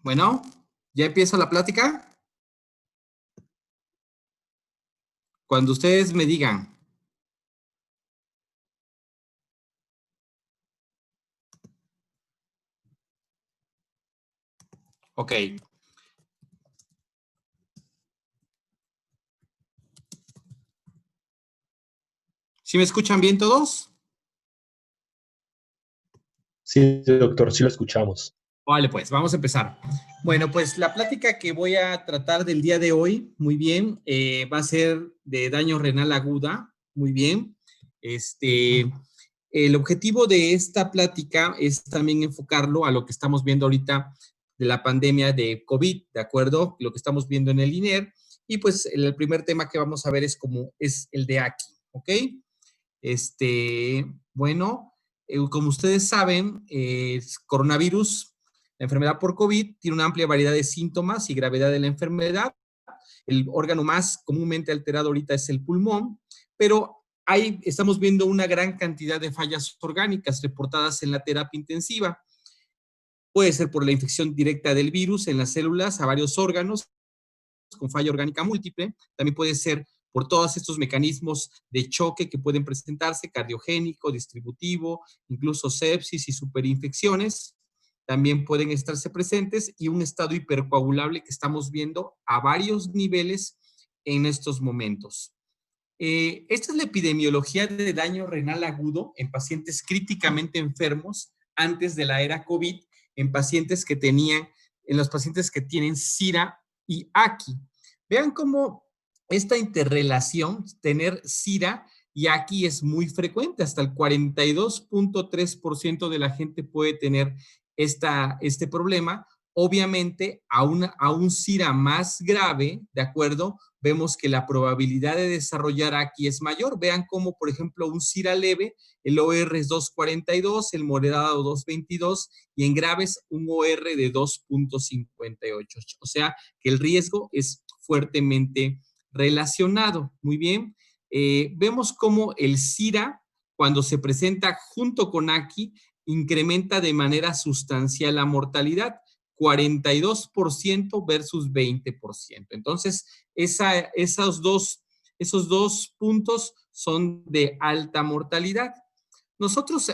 Bueno, ¿ya empiezo la plática? Cuando ustedes me digan. Ok. ¿Sí me escuchan bien todos? Sí, doctor, sí lo escuchamos. Vale, pues vamos a empezar. Bueno, pues la plática que voy a tratar del día de hoy, muy bien, va a ser de daño renal aguda, muy bien. El objetivo de esta plática es también enfocarlo a lo que estamos viendo ahorita de la pandemia de COVID, ¿de acuerdo? Lo que estamos viendo en el INER. Y pues el primer tema que vamos a ver es como es el de aquí, ¿ok? Bueno, como ustedes saben, coronavirus, la enfermedad por COVID, tiene una amplia variedad de síntomas y gravedad de la enfermedad. El órgano más comúnmente alterado ahorita es el pulmón, pero estamos viendo una gran cantidad de fallas orgánicas reportadas en la terapia intensiva. Puede ser por la infección directa del virus en las células a varios órganos, con falla orgánica múltiple, también puede ser por todos estos mecanismos de choque que pueden presentarse, cardiogénico, distributivo, incluso sepsis y superinfecciones, también pueden estarse presentes y un estado hipercoagulable que estamos viendo a varios niveles en estos momentos. Esta es la epidemiología de daño renal agudo en pacientes críticamente enfermos antes de la era COVID, en los pacientes que tienen SIRA y AKI. Vean cómo esta interrelación, tener SIRA y AKI es muy frecuente, hasta el 42.3% de la gente puede tener este problema. Obviamente, a un SIRA más grave, ¿de acuerdo? Vemos que la probabilidad de desarrollar aquí es mayor. Vean cómo, por ejemplo, un SIRA leve, el OR es 2.42, el moderado 2.22 y en graves un OR de 2.58. O sea, que el riesgo es fuertemente relacionado. Muy bien. Vemos cómo el SIRA, cuando se presenta junto con AKI, incrementa de manera sustancial la mortalidad. 42% versus 20%. Entonces, esos dos puntos son de alta mortalidad. Nosotros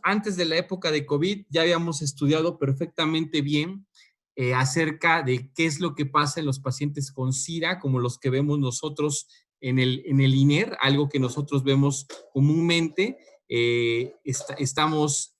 antes de la época de COVID, ya habíamos estudiado perfectamente bien acerca de qué es lo que pasa en los pacientes con SIRA, como los que vemos nosotros en el INER, algo que nosotros vemos comúnmente. Estamos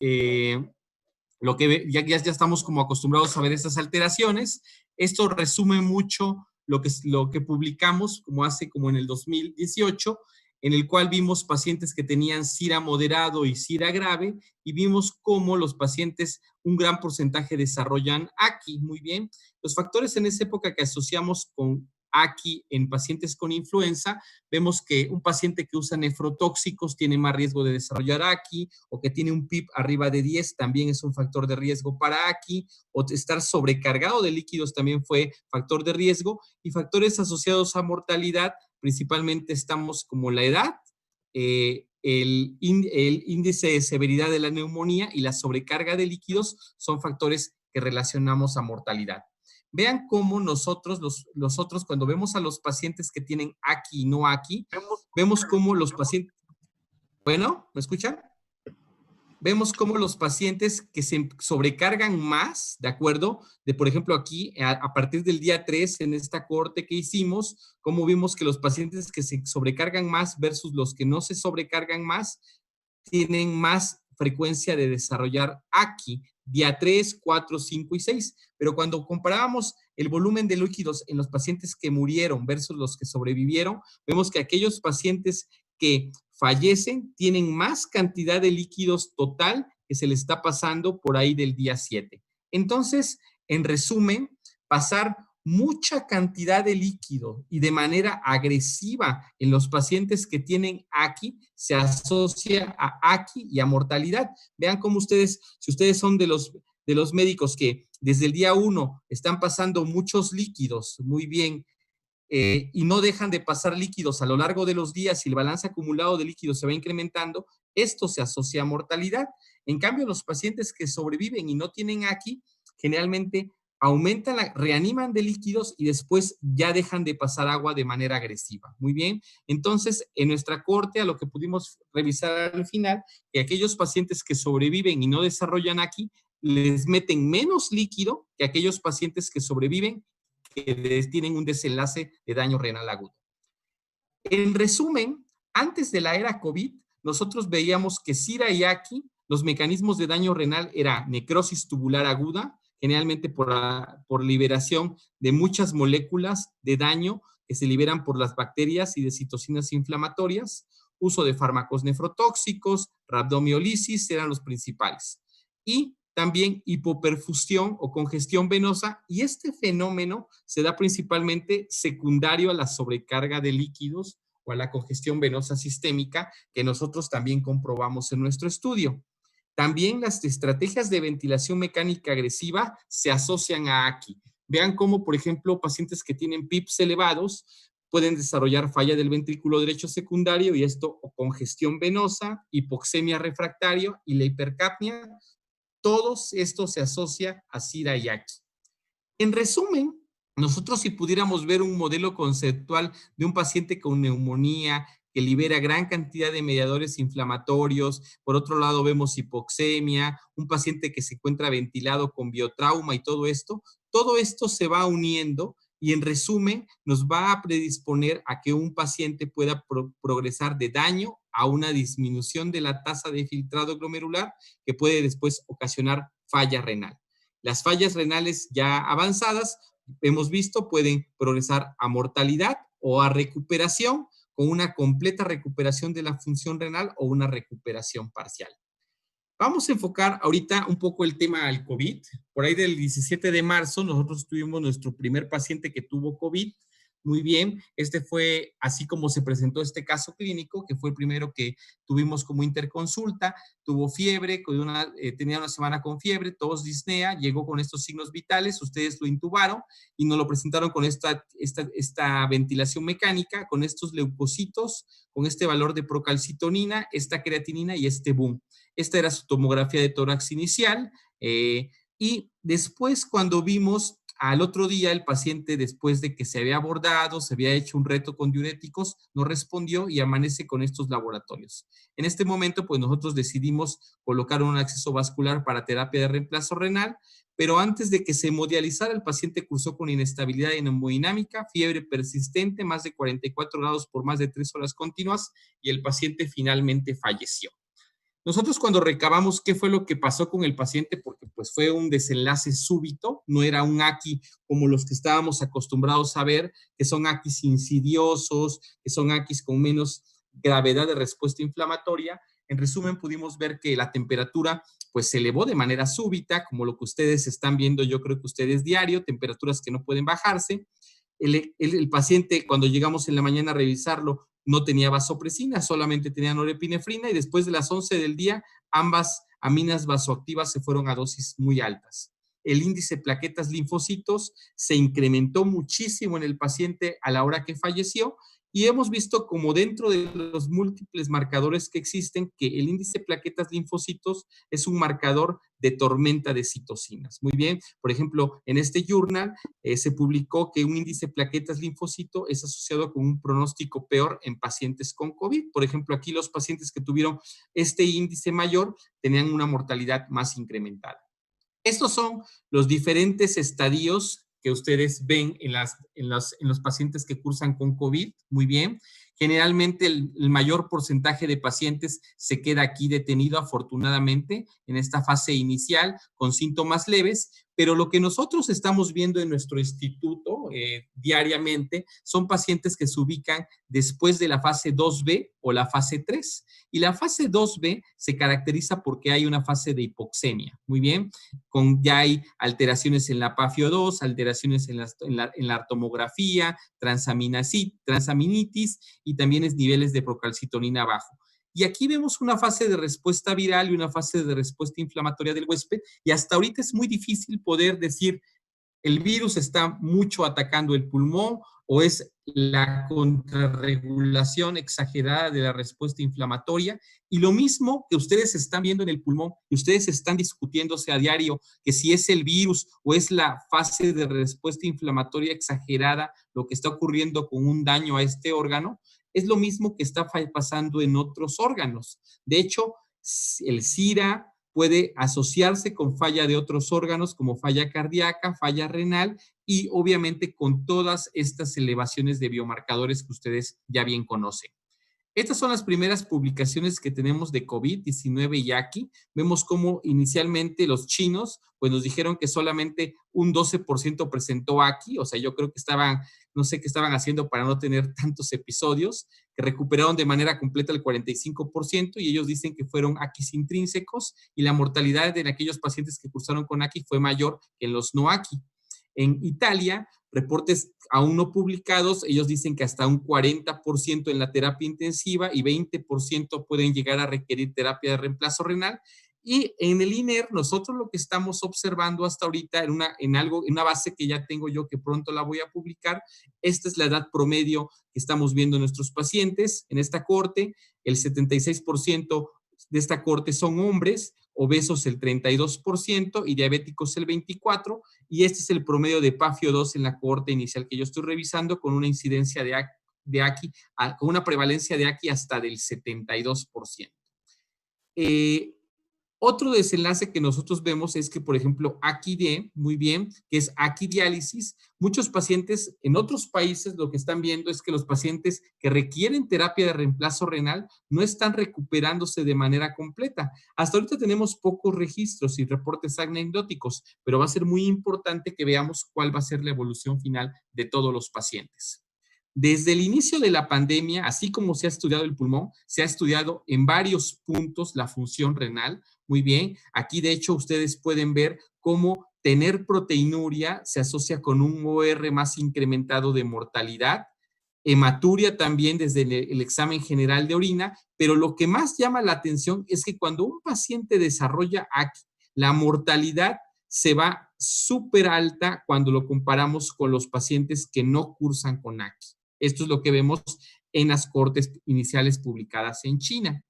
lo que ya estamos como acostumbrados a ver estas alteraciones. Esto resume mucho lo que publicamos como en el 2018, en el cual vimos pacientes que tenían SIRA moderado y SIRA grave, y vimos cómo los pacientes, un gran porcentaje desarrollan AKI. Muy bien. Los factores en esa época que asociamos con AKI en pacientes con influenza, vemos que un paciente que usa nefrotóxicos tiene más riesgo de desarrollar AKI, o que tiene un PIB arriba de 10 también es un factor de riesgo para AKI, o estar sobrecargado de líquidos también fue factor de riesgo, y factores asociados a mortalidad, principalmente estamos como la edad, el índice de severidad de la neumonía y la sobrecarga de líquidos son factores que relacionamos a mortalidad. Vean cómo los otros, cuando vemos a los pacientes que tienen AKI y no AKI, vemos cómo los pacientes, bueno, ¿me escuchan? Vemos cómo los pacientes que se sobrecargan más, ¿de acuerdo? Por ejemplo, aquí, a partir del día 3, en esta corte que hicimos, cómo vimos que los pacientes que se sobrecargan más versus los que no se sobrecargan más, tienen más frecuencia de desarrollar AKI, día 3, 4, 5 y 6. Pero cuando comparábamos el volumen de líquidos en los pacientes que murieron versus los que sobrevivieron, vemos que aquellos pacientes que fallecen tienen más cantidad de líquidos total que se les está pasando por ahí del día 7. Entonces, en resumen, pasar mucha cantidad de líquido y de manera agresiva en los pacientes que tienen AKI se asocia a AKI y a mortalidad. Vean cómo ustedes, si ustedes son de los médicos que desde el día 1 están pasando muchos líquidos muy bien, y no dejan de pasar líquidos a lo largo de los días y el balance acumulado de líquidos se va incrementando, esto se asocia a mortalidad. En cambio, los pacientes que sobreviven y no tienen AKI, generalmente reaniman de líquidos y después ya dejan de pasar agua de manera agresiva. Muy bien. Entonces, en nuestra corte, a lo que pudimos revisar al final, que aquellos pacientes que sobreviven y no desarrollan aquí, les meten menos líquido que aquellos pacientes que sobreviven, que tienen un desenlace de daño renal agudo. En resumen, antes de la era COVID, nosotros veíamos que SIRA y AKI, los mecanismos de daño renal era necrosis tubular aguda, generalmente por liberación de muchas moléculas de daño que se liberan por las bacterias y de citocinas inflamatorias, uso de fármacos nefrotóxicos, rabdomiolisis eran los principales. Y también hipoperfusión o congestión venosa, y este fenómeno se da principalmente secundario a la sobrecarga de líquidos o a la congestión venosa sistémica que nosotros también comprobamos en nuestro estudio. También las estrategias de ventilación mecánica agresiva se asocian a AKI. Vean cómo, por ejemplo, pacientes que tienen PIPs elevados pueden desarrollar falla del ventrículo derecho secundario y esto o congestión venosa, hipoxemia refractaria y la hipercapnia. Todo esto se asocia a SIRA y AKI. En resumen, nosotros si pudiéramos ver un modelo conceptual de un paciente con neumonía que libera gran cantidad de mediadores inflamatorios, por otro lado vemos hipoxemia, un paciente que se encuentra ventilado con biotrauma y todo esto se va uniendo y en resumen nos va a predisponer a que un paciente pueda progresar de daño a una disminución de la tasa de filtrado glomerular que puede después ocasionar falla renal. Las fallas renales ya avanzadas, hemos visto, pueden progresar a mortalidad o a recuperación con una completa recuperación de la función renal o una recuperación parcial. Vamos a enfocar ahorita un poco el tema al COVID. Por ahí del 17 de marzo nosotros tuvimos nuestro primer paciente que tuvo COVID. Muy bien, este fue así como se presentó este caso clínico, que fue el primero que tuvimos como interconsulta. Tuvo fiebre, tenía una semana con fiebre, tos, disnea, llegó con estos signos vitales, ustedes lo intubaron y nos lo presentaron con esta ventilación mecánica, con estos leucocitos, con este valor de procalcitonina, esta creatinina y este boom. Esta era su tomografía de tórax inicial y después cuando vimos al otro día el paciente después de que se había abordado, se había hecho un reto con diuréticos, no respondió y amanece con estos laboratorios. En este momento pues nosotros decidimos colocar un acceso vascular para terapia de reemplazo renal, pero antes de que se hemodializara el paciente cursó con inestabilidad hemodinámica, fiebre persistente, más de 44 grados por más de 3 horas continuas y el paciente finalmente falleció. Nosotros cuando recabamos qué fue lo que pasó con el paciente, porque pues fue un desenlace súbito, no era un AKI como los que estábamos acostumbrados a ver, que son AKIs insidiosos, que son AKIs con menos gravedad de respuesta inflamatoria. En resumen, pudimos ver que la temperatura pues se elevó de manera súbita, como lo que ustedes están viendo, yo creo que ustedes diario, temperaturas que no pueden bajarse. El paciente, cuando llegamos en la mañana a revisarlo, no tenía vasopresina, solamente tenía norepinefrina y después de las 11 del día, ambas aminas vasoactivas se fueron a dosis muy altas. El índice de plaquetas linfocitos se incrementó muchísimo en el paciente a la hora que falleció y hemos visto como dentro de los múltiples marcadores que existen que el índice de plaquetas linfocitos es un marcador de tormenta de citocinas. Muy bien, por ejemplo, en este journal se publicó que un índice de plaquetas linfocito es asociado con un pronóstico peor en pacientes con COVID. Por ejemplo, aquí los pacientes que tuvieron este índice mayor tenían una mortalidad más incrementada. Estos son los diferentes estadios que ustedes ven en los pacientes que cursan con COVID. Muy bien. Generalmente el mayor porcentaje de pacientes se queda aquí detenido, afortunadamente, en esta fase inicial con síntomas leves, pero lo que nosotros estamos viendo en nuestro instituto diariamente son pacientes que se ubican después de la fase 2B o la fase 3. Y la fase 2B se caracteriza porque hay una fase de hipoxemia. Muy bien. Ya hay alteraciones en la PAFIO2, alteraciones en la tomografía, transaminitis y también es niveles de procalcitonina bajo. Y aquí vemos una fase de respuesta viral y una fase de respuesta inflamatoria del huésped y hasta ahorita es muy difícil poder decir el virus está mucho atacando el pulmón o es la contrarregulación exagerada de la respuesta inflamatoria, y lo mismo que ustedes están viendo en el pulmón, y ustedes están discutiéndose a diario que si es el virus o es la fase de respuesta inflamatoria exagerada lo que está ocurriendo con un daño a este órgano, es lo mismo que está pasando en otros órganos. De hecho, el SIRA puede asociarse con falla de otros órganos como falla cardíaca, falla renal y obviamente con todas estas elevaciones de biomarcadores que ustedes ya bien conocen. Estas son las primeras publicaciones que tenemos de COVID-19 y aquí. Vemos cómo inicialmente los chinos pues nos dijeron que solamente un 12% presentó aquí, o sea, yo creo que estaban, no sé qué estaban haciendo para no tener tantos episodios, que recuperaron de manera completa el 45% y ellos dicen que fueron aquis intrínsecos y la mortalidad de aquellos pacientes que cursaron con aquí fue mayor que en los no aquí. En Italia, reportes aún no publicados, ellos dicen que hasta un 40% en la terapia intensiva y 20% pueden llegar a requerir terapia de reemplazo renal. Y en el INER, nosotros lo que estamos observando hasta ahorita en una base que ya tengo yo que pronto la voy a publicar, esta es la edad promedio que estamos viendo en nuestros pacientes en esta corte, el 76% de esta corte son hombres, obesos el 32% y diabéticos el 24%, y este es el promedio de PAFIO2 en la cohorte inicial que yo estoy revisando con una incidencia de aquí, con una prevalencia de aquí hasta del 72%. Otro desenlace que nosotros vemos es que, por ejemplo, AQD, muy bien, que es diálisis, muchos pacientes en otros países lo que están viendo es que los pacientes que requieren terapia de reemplazo renal no están recuperándose de manera completa. Hasta ahorita tenemos pocos registros y reportes anecdóticos, pero va a ser muy importante que veamos cuál va a ser la evolución final de todos los pacientes. Desde el inicio de la pandemia, así como se ha estudiado el pulmón, se ha estudiado en varios puntos la función renal. Muy bien, aquí de hecho ustedes pueden ver cómo tener proteinuria se asocia con un OR más incrementado de mortalidad, hematuria también desde el examen general de orina, pero lo que más llama la atención es que cuando un paciente desarrolla ACI, la mortalidad se va súper alta cuando lo comparamos con los pacientes que no cursan con ACI. Esto es lo que vemos en las cortes iniciales publicadas en China.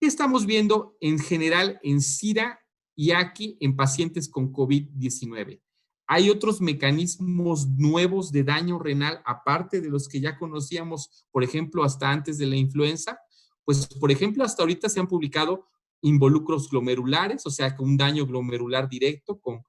¿Qué estamos viendo en general en SIRA y AQI en pacientes con COVID-19? Hay otros mecanismos nuevos de daño renal, aparte de los que ya conocíamos, por ejemplo, hasta antes de la influenza. Pues, por ejemplo, hasta ahorita se han publicado involucros glomerulares, o sea, con un daño glomerular directo, con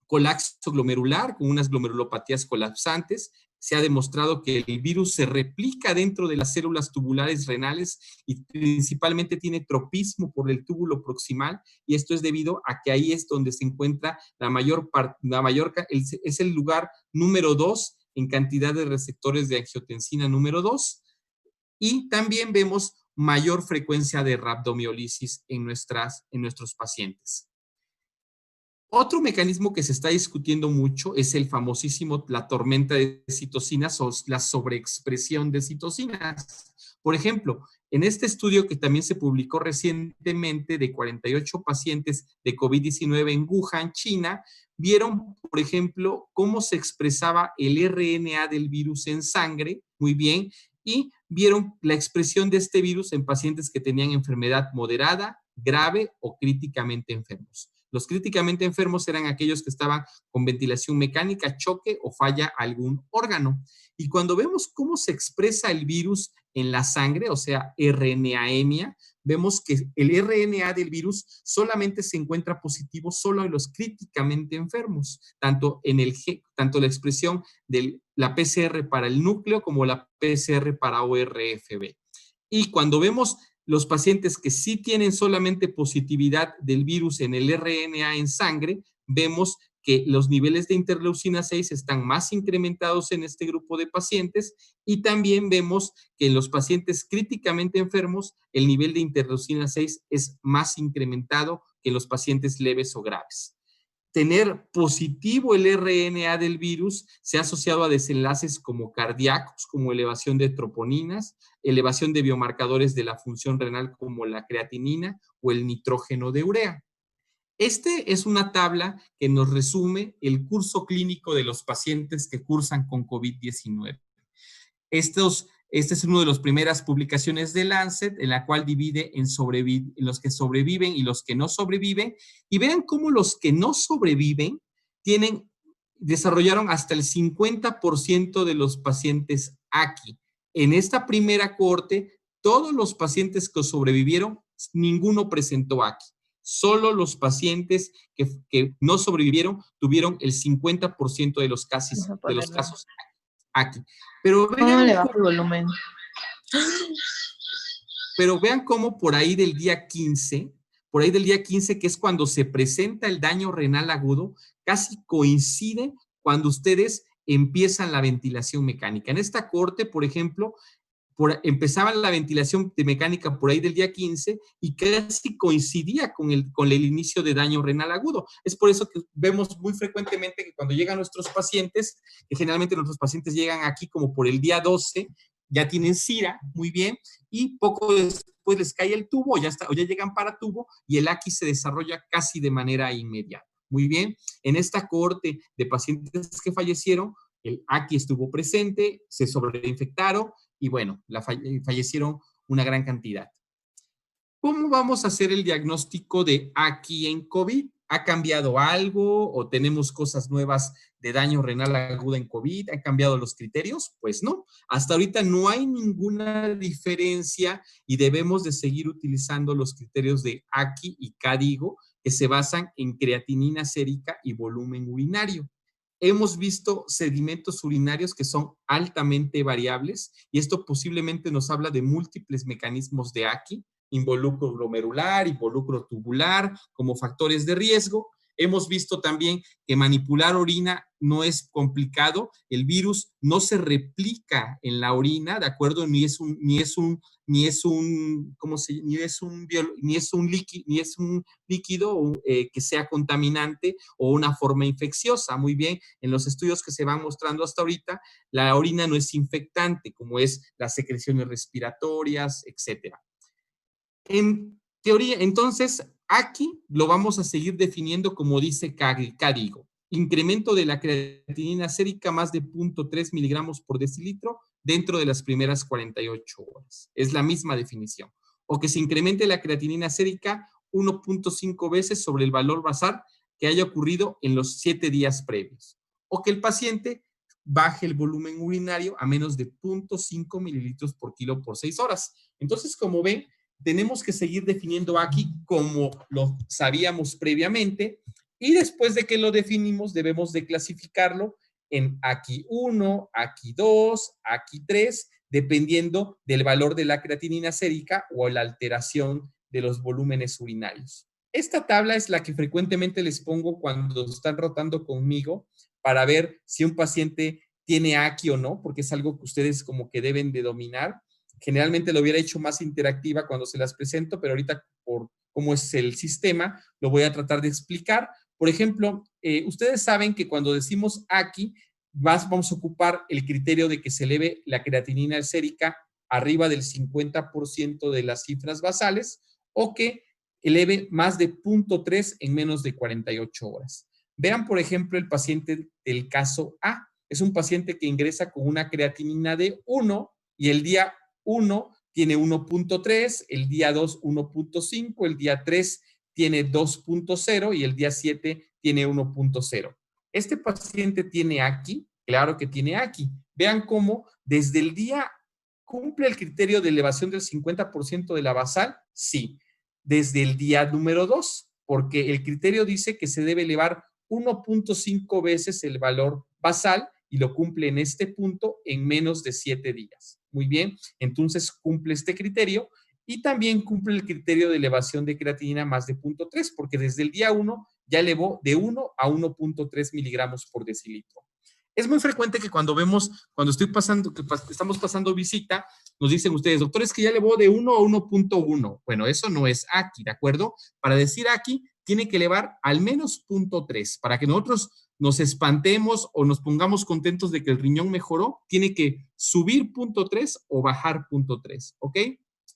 colapso glomerular, con unas glomerulopatías colapsantes. Se ha demostrado que el virus se replica dentro de las células tubulares renales y principalmente tiene tropismo por el túbulo proximal, y esto es debido a que ahí es donde se encuentra es el lugar número 2 en cantidad de receptores de angiotensina número 2, y también vemos mayor frecuencia de rhabdomiolisis en nuestros pacientes. Otro mecanismo que se está discutiendo mucho es el famosísimo, la tormenta de citocinas o la sobreexpresión de citocinas. Por ejemplo, en este estudio que también se publicó recientemente de 48 pacientes de COVID-19 en Wuhan, China, vieron, por ejemplo, cómo se expresaba el RNA del virus en sangre, muy bien, y vieron la expresión de este virus en pacientes que tenían enfermedad moderada, grave o críticamente enfermos. Los críticamente enfermos eran aquellos que estaban con ventilación mecánica, choque o falla algún órgano. Y cuando vemos cómo se expresa el virus en la sangre, o sea, RNAemia, vemos que el RNA del virus solamente se encuentra positivo solo en los críticamente enfermos, tanto la expresión de la PCR para el núcleo como la PCR para ORFB. Y cuando vemos los pacientes que sí tienen solamente positividad del virus en el RNA en sangre, vemos que los niveles de interleucina 6 están más incrementados en este grupo de pacientes, y también vemos que en los pacientes críticamente enfermos el nivel de interleucina 6 es más incrementado que en los pacientes leves o graves. Tener positivo el RNA del virus se ha asociado a desenlaces como cardíacos, como elevación de troponinas, elevación de biomarcadores de la función renal como la creatinina o el nitrógeno de urea. Este es una tabla que nos resume el curso clínico de los pacientes que cursan con COVID-19. Este es una de las primeras publicaciones de Lancet, en la cual divide en los que sobreviven y los que no sobreviven. Y vean cómo los que no sobreviven desarrollaron hasta el 50% de los pacientes aquí. En esta primera cohorte, todos los pacientes que sobrevivieron, ninguno presentó aquí. Solo los pacientes que no sobrevivieron tuvieron el 50% de los casos aquí. Pero ¿Cómo le bajo el volumen? Pero vean cómo por ahí del día 15, que es cuando se presenta el daño renal agudo, casi coincide cuando ustedes empiezan la ventilación mecánica. En esta corte, por ejemplo, empezaba la ventilación mecánica por ahí del día 15 y casi coincidía con el inicio de daño renal agudo. Es por eso que vemos muy frecuentemente que cuando llegan nuestros pacientes, que generalmente nuestros pacientes llegan aquí como por el día 12, ya tienen SIRA, muy bien, y poco después les cae el tubo, o ya llegan para tubo, y el AQI se desarrolla casi de manera inmediata. Muy bien, en esta cohorte de pacientes que fallecieron, el AQI estuvo presente, se sobreinfectaron, y bueno, fallecieron una gran cantidad. ¿Cómo vamos a hacer el diagnóstico de aquí en COVID? ¿Ha cambiado algo o tenemos cosas nuevas de daño renal agudo en COVID? ¿Han cambiado los criterios? Pues no. Hasta ahorita no hay ninguna diferencia y debemos de seguir utilizando los criterios de AQI y KDIGO que se basan en creatinina sérica y volumen urinario. Hemos visto sedimentos urinarios que son altamente variables y esto posiblemente nos habla de múltiples mecanismos de AQI, involucro glomerular, involucro tubular, como factores de riesgo. Hemos visto también que manipular orina no es complicado, el virus no se replica en la orina, ¿de acuerdo? Ni es un líquido que sea contaminante o una forma infecciosa. Muy bien, en los estudios que se van mostrando hasta ahorita, la orina no es infectante, como es las secreciones respiratorias, etcétera. En teoría, entonces, aquí lo vamos a seguir definiendo como dice KDIGO. Incremento de la creatinina sérica más de 0.3 miligramos por decilitro dentro de las primeras 48 horas. Es la misma definición. O que se incremente la creatinina sérica 1.5 veces sobre el valor basal que haya ocurrido en los 7 días previos. O que el paciente baje el volumen urinario a menos de 0.5 mililitros por kilo por 6 horas. Entonces, como ven, tenemos que seguir definiendo aquí como lo sabíamos previamente y después de que lo definimos debemos de clasificarlo en aquí 1, aquí 2, aquí 3, dependiendo del valor de la creatinina sérica o la alteración de los volúmenes urinarios. Esta tabla es la que frecuentemente les pongo cuando están rotando conmigo para ver si un paciente tiene AQI o no, porque es algo que ustedes como que deben de dominar. Generalmente lo hubiera hecho más interactiva cuando se las presento, pero ahorita por cómo es el sistema, lo voy a tratar de explicar. Por ejemplo, ustedes saben que cuando decimos aquí, vamos a ocupar el criterio de que se eleve la creatinina sérica arriba del 50% de las cifras basales o que eleve más de 0.3 en menos de 48 horas. Vean, por ejemplo, el paciente del caso A. Es un paciente que ingresa con una creatinina de 1 y el día 1 tiene 1.3, el día 2 1.5, el día 3 tiene 2.0 y el día 7 tiene 1.0. ¿Este paciente tiene AQI? Claro que tiene AQI. Vean cómo desde el día cumple el criterio de elevación del 50% de la basal, sí. Desde el día número 2, porque el criterio dice que se debe elevar 1.5 veces el valor basal y lo cumple en este punto en menos de 7 días. Muy bien, entonces cumple este criterio y también cumple el criterio de elevación de creatinina más de 0.3, porque desde el día 1 ya elevó de 1 a 1.3 miligramos por decilitro. Es muy frecuente que cuando estamos pasando visita, nos dicen ustedes, doctor, es que ya elevó de 1 a 1.1. Bueno, eso no es AQI, ¿de acuerdo? Para decir AQI, tiene que elevar al menos 0.3. Para que nosotros nos espantemos o nos pongamos contentos de que el riñón mejoró, tiene que subir 0.3 o bajar 0.3, ¿ok?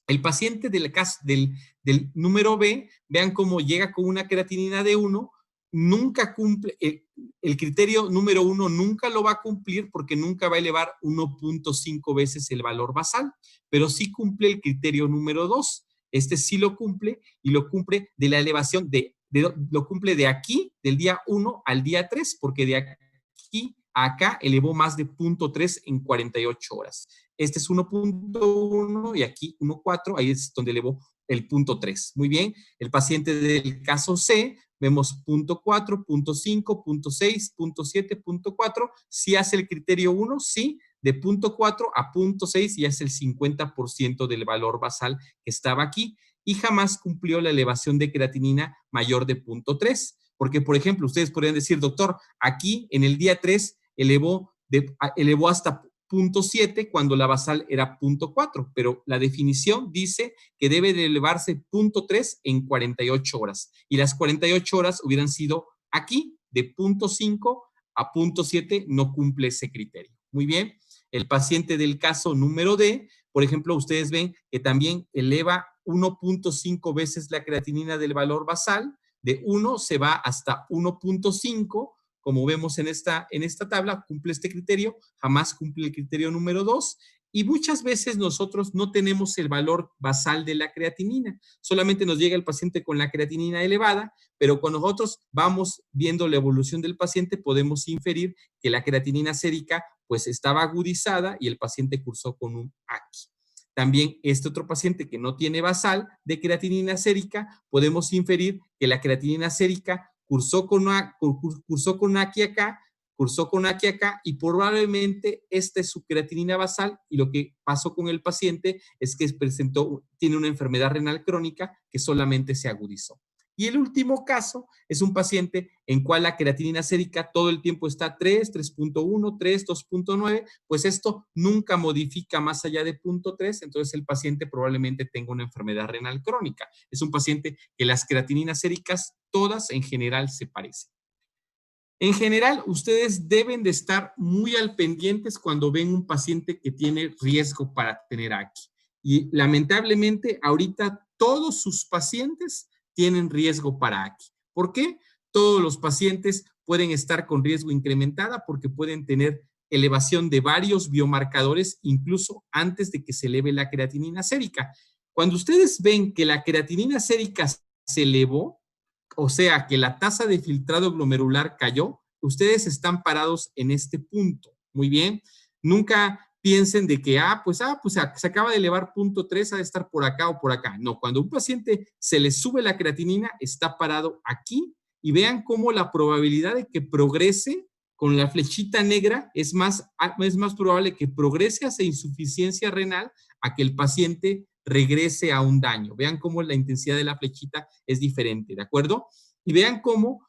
El paciente del número B, vean cómo llega con una creatinina de 1, nunca cumple, el criterio número 1 nunca lo va a cumplir porque nunca va a elevar 1.5 veces el valor basal, pero sí cumple el criterio número 2. Este sí lo cumple y lo cumple de la elevación lo cumple de aquí, del día 1 al día 3, porque de aquí a acá elevó más de 0.3 en 48 horas. Este es 1.1 y aquí 1.4, ahí es donde elevó el 0.3. Muy bien, el paciente del caso C, vemos 0.4, 0.5, 0.6, 0.7, 0.4. Si hace el criterio 1, sí, de 0.4 a 0.6 ya es el 50% del valor basal que estaba aquí y jamás cumplió la elevación de creatinina mayor de 0.3. Porque, por ejemplo, ustedes podrían decir, doctor, aquí en el día 3 elevó hasta 0.7 cuando la basal era 0.4, pero la definición dice que debe de elevarse 0.3 en 48 horas. Y las 48 horas hubieran sido aquí, de 0.5 a 0.7, no cumple ese criterio. Muy bien. El paciente del caso número D, por ejemplo, ustedes ven que también eleva 1.5 veces la creatinina del valor basal, de 1 se va hasta 1.5, como vemos en esta tabla, cumple este criterio, jamás cumple el criterio número 2, y muchas veces nosotros no tenemos el valor basal de la creatinina, solamente nos llega el paciente con la creatinina elevada, pero cuando nosotros vamos viendo la evolución del paciente, podemos inferir que la creatinina sérica pues estaba agudizada y el paciente cursó con un AQI. También este otro paciente que no tiene basal de creatinina sérica, podemos inferir que la creatinina sérica cursó con AQI acá, cursó con AQI acá y probablemente esta es su creatinina basal y lo que pasó con el paciente es que tiene una enfermedad renal crónica que solamente se agudizó. Y el último caso es un paciente en cual la creatinina sérica todo el tiempo está 3, 3.1, 3, 2.9, pues esto nunca modifica más allá de 0.3, entonces el paciente probablemente tenga una enfermedad renal crónica. Es un paciente que las creatininas séricas todas en general se parecen. En general, ustedes deben de estar muy al pendientes cuando ven un paciente que tiene riesgo para tener AQI. Y lamentablemente, ahorita todos sus pacientes tienen riesgo para AQI. ¿Por qué? Todos los pacientes pueden estar con riesgo incrementada porque pueden tener elevación de varios biomarcadores incluso antes de que se eleve la creatinina sérica. Cuando ustedes ven que la creatinina sérica se elevó, o sea que la tasa de filtrado glomerular cayó, ustedes están parados en este punto. Muy bien. Nunca piensen de que, pues se acaba de elevar 0.3, ha de estar por acá o por acá. No, cuando a un paciente se le sube la creatinina, está parado aquí y vean cómo la probabilidad de que progrese con la flechita negra es más probable que progrese hacia insuficiencia renal a que el paciente regrese a un daño. Vean cómo la intensidad de la flechita es diferente, ¿de acuerdo? Y vean cómo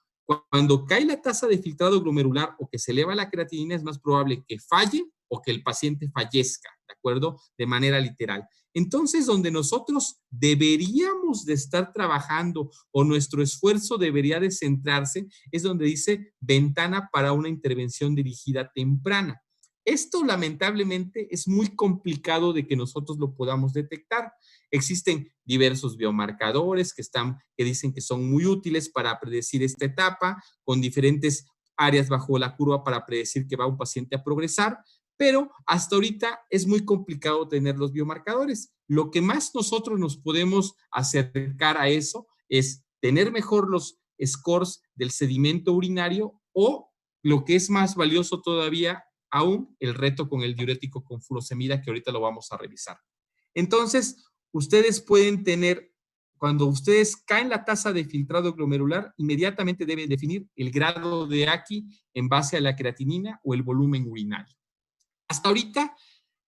cuando cae la tasa de filtrado glomerular o que se eleva la creatinina es más probable que falle o que el paciente fallezca, ¿de acuerdo? De manera literal. Entonces, donde nosotros deberíamos de estar trabajando o nuestro esfuerzo debería de centrarse es donde dice ventana para una intervención dirigida temprana. Esto lamentablemente es muy complicado de que nosotros lo podamos detectar. Existen diversos biomarcadores que dicen que son muy útiles para predecir esta etapa, con diferentes áreas bajo la curva para predecir que va un paciente a progresar, pero hasta ahorita es muy complicado tener los biomarcadores. Lo que más nosotros nos podemos acercar a eso es tener mejor los scores del sedimento urinario o, lo que es más valioso todavía, aún el reto con el diurético con furosemida, que ahorita lo vamos a revisar. Entonces, ustedes pueden tener, cuando ustedes caen la tasa de filtrado glomerular, inmediatamente deben definir el grado de AQI en base a la creatinina o el volumen urinario. Hasta ahorita,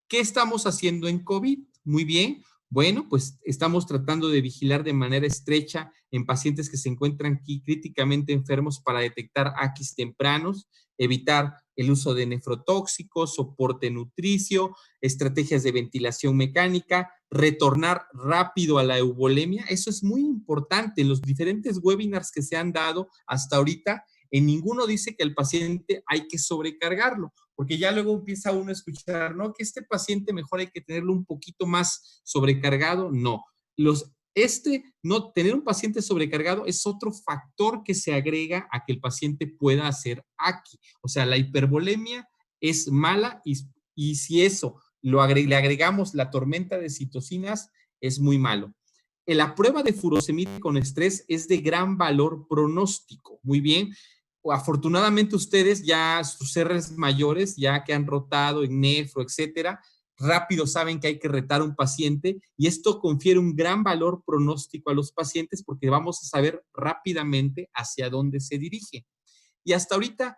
¿qué estamos haciendo en COVID? Muy bien. Bueno, pues estamos tratando de vigilar de manera estrecha en pacientes que se encuentran aquí críticamente enfermos para detectar AQIs tempranos, evitar el uso de nefrotóxicos, soporte nutricio, estrategias de ventilación mecánica, retornar rápido a la euvolemia. Eso es muy importante. En los diferentes webinars que se han dado hasta ahorita, En ninguno dice que al paciente hay que sobrecargarlo, porque ya luego empieza uno a escuchar, no, que este paciente mejor hay que tenerlo un poquito más sobrecargado. No, no tener un paciente sobrecargado es otro factor que se agrega a que el paciente pueda hacer AQI. O sea, la hipervolemia es mala y si eso le agregamos la tormenta de citocinas, es muy malo. La prueba de furosemida con estrés es de gran valor pronóstico. Muy bien. Afortunadamente ustedes ya, sus R's mayores, ya que han rotado en nefro, etcétera, rápido saben que hay que retar a un paciente y esto confiere un gran valor pronóstico a los pacientes porque vamos a saber rápidamente hacia dónde se dirige. Y hasta ahorita,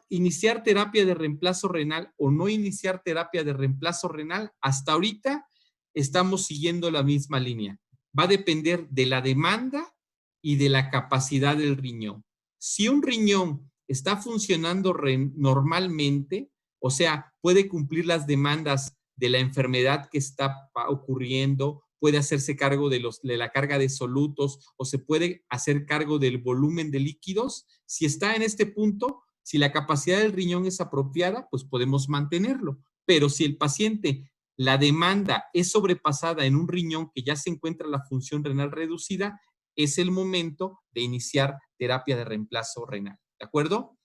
iniciar terapia de reemplazo renal o no iniciar terapia de reemplazo renal, hasta ahorita estamos siguiendo la misma línea. Va a depender de la demanda y de la capacidad del riñón. Si un riñón está funcionando normalmente, o sea, puede cumplir las demandas de la enfermedad que está ocurriendo, puede hacerse cargo de la carga de solutos o se puede hacer cargo del volumen de líquidos. Si está en este punto, si la capacidad del riñón es apropiada, pues podemos mantenerlo. Pero si el paciente, la demanda es sobrepasada en un riñón que ya se encuentra la función renal reducida, es el momento de iniciar terapia de reemplazo renal. ¿De acuerdo?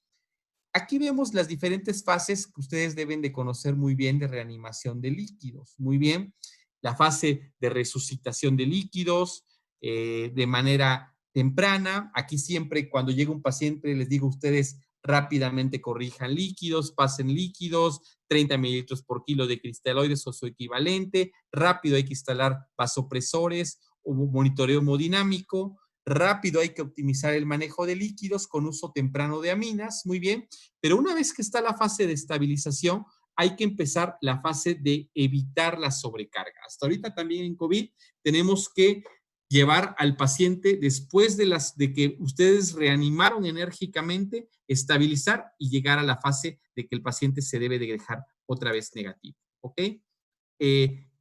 Aquí vemos las diferentes fases que ustedes deben de conocer muy bien de reanimación de líquidos. Muy bien, la fase de resucitación de líquidos de manera temprana. Aquí siempre cuando llega un paciente les digo a ustedes rápidamente corrijan líquidos, pasen líquidos, 30 mililitros por kilo de cristaloides o su equivalente. Rápido hay que instalar vasopresores o monitoreo hemodinámico. Rápido hay que optimizar el manejo de líquidos con uso temprano de aminas, muy bien, pero una vez que está la fase de estabilización, hay que empezar la fase de evitar la sobrecarga. Hasta ahorita también en COVID tenemos que llevar al paciente después de que ustedes reanimaron enérgicamente, estabilizar y llegar a la fase de que el paciente se debe de dejar otra vez negativo, ¿ok?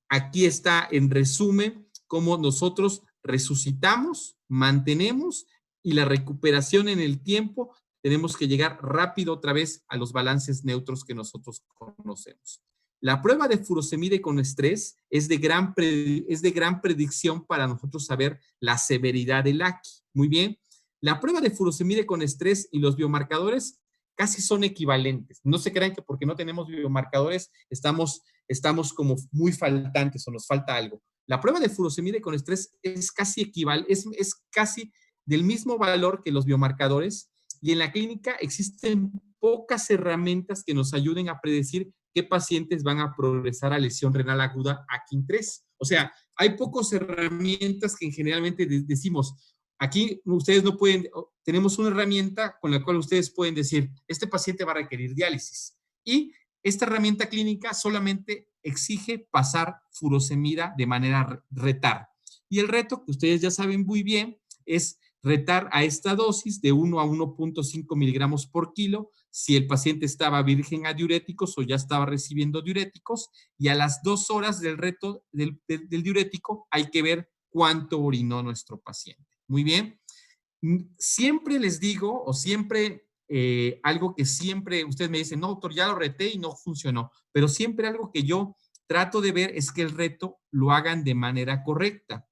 Aquí está en resumen cómo nosotros resucitamos, mantenemos y la recuperación en el tiempo tenemos que llegar rápido otra vez a los balances neutros que nosotros conocemos. La prueba de furosemide con estrés es de gran predicción para nosotros saber la severidad del AQI. Muy bien. La prueba de furosemide con estrés y los biomarcadores casi son equivalentes. No se crean que porque no tenemos biomarcadores estamos como muy faltantes o nos falta algo. La prueba de furosemide con estrés es casi es casi del mismo valor que los biomarcadores y en la clínica existen pocas herramientas que nos ayuden a predecir qué pacientes van a progresar a lesión renal aguda AKIN3. O sea, hay pocas herramientas que generalmente decimos, aquí ustedes no pueden, tenemos una herramienta con la cual ustedes pueden decir, este paciente va a requerir diálisis. Y esta herramienta clínica solamente exige pasar furosemida de manera retar. Y el reto, que ustedes ya saben muy bien, es retar a esta dosis de 1 a 1.5 miligramos por kilo si el paciente estaba virgen a diuréticos o ya estaba recibiendo diuréticos y a las 2 horas del reto del diurético hay que ver cuánto orinó nuestro paciente. Muy bien. Siempre les digo o siempre algo que siempre ustedes me dicen, no, doctor, ya lo reté y no funcionó, pero siempre algo que yo trato de ver es que el reto lo hagan de manera correcta.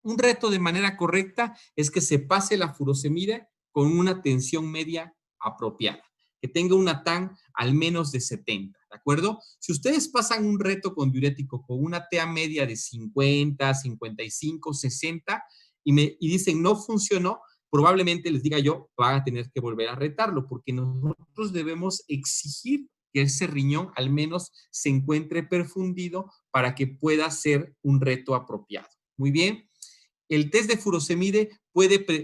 Un reto de manera correcta es que se pase la furosemida con una tensión media apropiada, que tenga una TAN al menos de 70, ¿de acuerdo? Si ustedes pasan un reto con diurético con una TA media de 50, 55, 60 y dicen no funcionó, probablemente les diga yo, van a tener que volver a retarlo, porque nosotros debemos exigir que ese riñón al menos se encuentre perfundido para que pueda ser un reto apropiado. Muy bien. El test de furosemide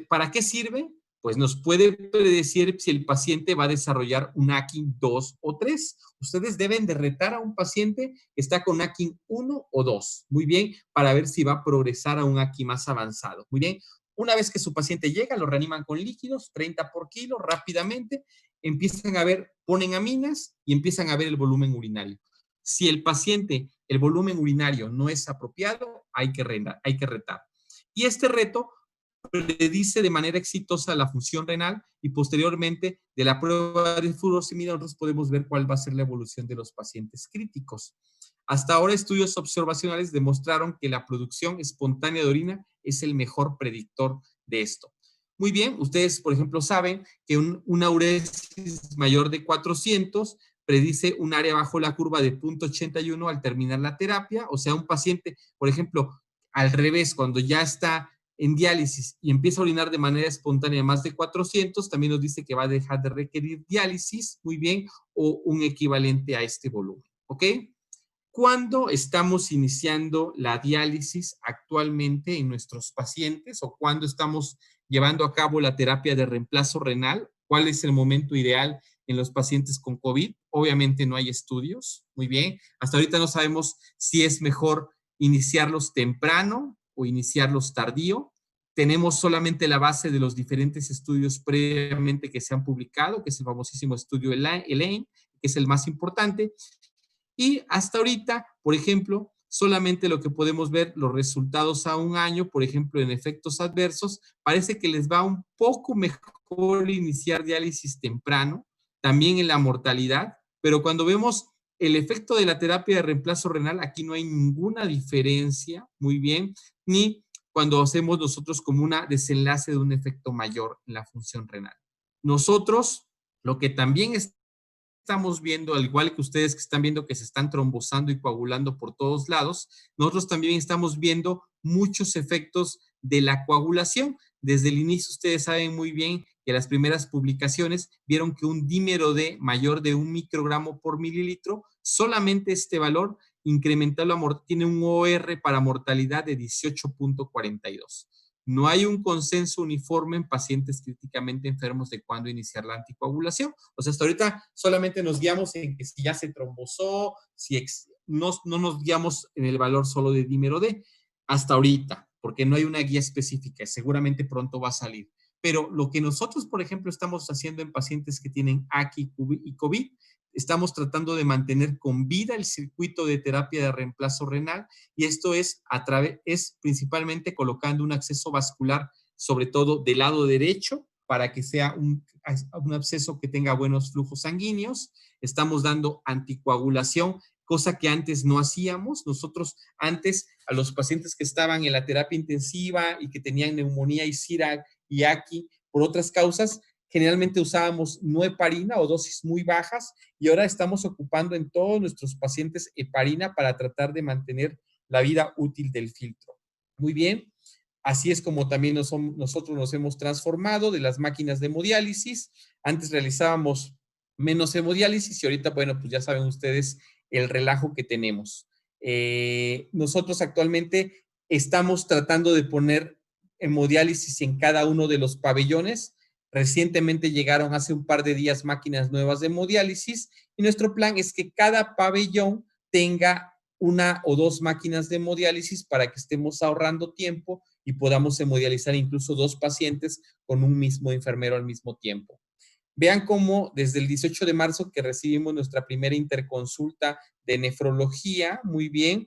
¿para qué sirve? Pues nos puede predecir si el paciente va a desarrollar un AKIN 2 o 3. Ustedes deben de retar a un paciente que está con AKIN 1 o 2, muy bien, para ver si va a progresar a un AKI más avanzado. Muy bien, una vez que su paciente llega, lo reaniman con líquidos, 30 por kilo, rápidamente, empiezan a ver, ponen aminas y empiezan a ver el volumen urinario. Si el paciente, el volumen urinario no es apropiado, hay que retar. Y este reto predice de manera exitosa la función renal y posteriormente de la prueba de furosemida nosotros podemos ver cuál va a ser la evolución de los pacientes críticos. Hasta ahora estudios observacionales demostraron que la producción espontánea de orina es el mejor predictor de esto. Muy bien, ustedes, por ejemplo, saben que una uresis mayor de 400 predice un área bajo la curva de 0.81 al terminar la terapia, o sea, un paciente, por ejemplo, al revés, cuando ya está en diálisis y empieza a orinar de manera espontánea más de 400, también nos dice que va a dejar de requerir diálisis, muy bien, o un equivalente a este volumen, ¿ok? ¿Cuándo estamos iniciando la diálisis actualmente en nuestros pacientes o cuándo estamos llevando a cabo la terapia de reemplazo renal? ¿Cuál es el momento ideal en los pacientes con COVID? Obviamente no hay estudios. Muy bien. Hasta ahorita no sabemos si es mejor iniciarlos temprano o iniciarlos tardío. Tenemos solamente la base de los diferentes estudios previamente que se han publicado, que es el famosísimo estudio ELAINE, que es el más importante. Y hasta ahorita, por ejemplo, solamente lo que podemos ver, los resultados a un año, por ejemplo, en efectos adversos, parece que les va un poco mejor iniciar diálisis temprano, también en la mortalidad, pero cuando vemos el efecto de la terapia de reemplazo renal, aquí no hay ninguna diferencia, muy bien, ni cuando hacemos nosotros como una desenlace de un efecto mayor en la función renal. Nosotros, lo que también estamos viendo, al igual que ustedes que están viendo que se están trombosando y coagulando por todos lados, nosotros también estamos viendo muchos efectos de la coagulación. Desde el inicio ustedes saben muy bien que las primeras publicaciones vieron que un dímero D mayor de 1 microgramo por mililitro, solamente este valor incrementó tiene un OR para mortalidad de 18.42. No hay un consenso uniforme en pacientes críticamente enfermos de cuándo iniciar la anticoagulación. O sea, hasta ahorita solamente nos guiamos en que si ya se trombosó, no nos guiamos en el valor solo de dímero D, hasta ahorita, porque no hay una guía específica. Seguramente pronto va a salir. Pero lo que nosotros, por ejemplo, estamos haciendo en pacientes que tienen AKI y COVID, estamos tratando de mantener con vida el circuito de terapia de reemplazo renal y esto es principalmente colocando un acceso vascular, sobre todo del lado derecho, para que sea un absceso que tenga buenos flujos sanguíneos. Estamos dando anticoagulación, cosa que antes no hacíamos. Nosotros antes a los pacientes que estaban en la terapia intensiva y que tenían neumonía y SIRA y AKI por otras causas, generalmente usábamos no heparina o dosis muy bajas y ahora estamos ocupando en todos nuestros pacientes heparina para tratar de mantener la vida útil del filtro. Muy bien, así es como también nosotros nos hemos transformado de las máquinas de hemodiálisis. Antes realizábamos menos hemodiálisis y ahorita, bueno, pues ya saben ustedes el relajo que tenemos. Nosotros actualmente estamos tratando de poner hemodiálisis en cada uno de los pabellones. Recientemente llegaron hace un par de días máquinas nuevas de hemodiálisis y nuestro plan es que cada pabellón tenga una o dos máquinas de hemodiálisis para que estemos ahorrando tiempo y podamos hemodializar incluso 2 pacientes con un mismo enfermero al mismo tiempo. Vean cómo desde el 18 de marzo que recibimos nuestra primera interconsulta de nefrología, muy bien,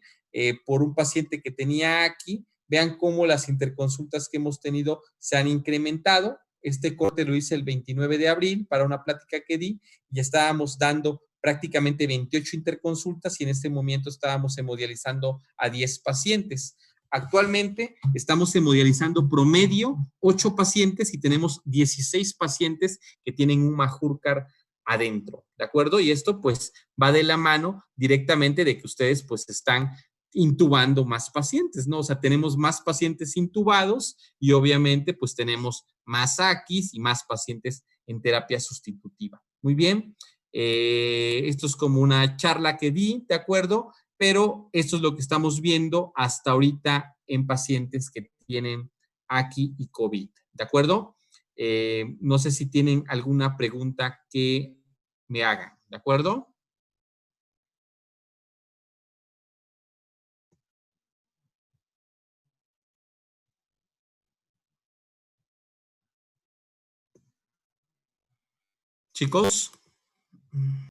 por un paciente que tenía aquí, vean cómo las interconsultas que hemos tenido se han incrementado. Este corte lo hice el 29 de abril para una plática que di y estábamos dando prácticamente 28 interconsultas y en este momento estábamos hemodializando a 10 pacientes. Actualmente estamos hemodializando promedio 8 pacientes y tenemos 16 pacientes que tienen un Majorcar adentro, ¿de acuerdo? Y esto pues va de la mano directamente de que ustedes pues están intubando más pacientes, ¿no? O sea, tenemos más pacientes intubados y obviamente pues tenemos más AKIs y más pacientes en terapia sustitutiva. Muy bien, esto es como una charla que di, ¿de acuerdo? Pero esto es lo que estamos viendo hasta ahorita en pacientes que tienen AKI y COVID, ¿de acuerdo? No sé si tienen alguna pregunta que me hagan, ¿de acuerdo? Chicos.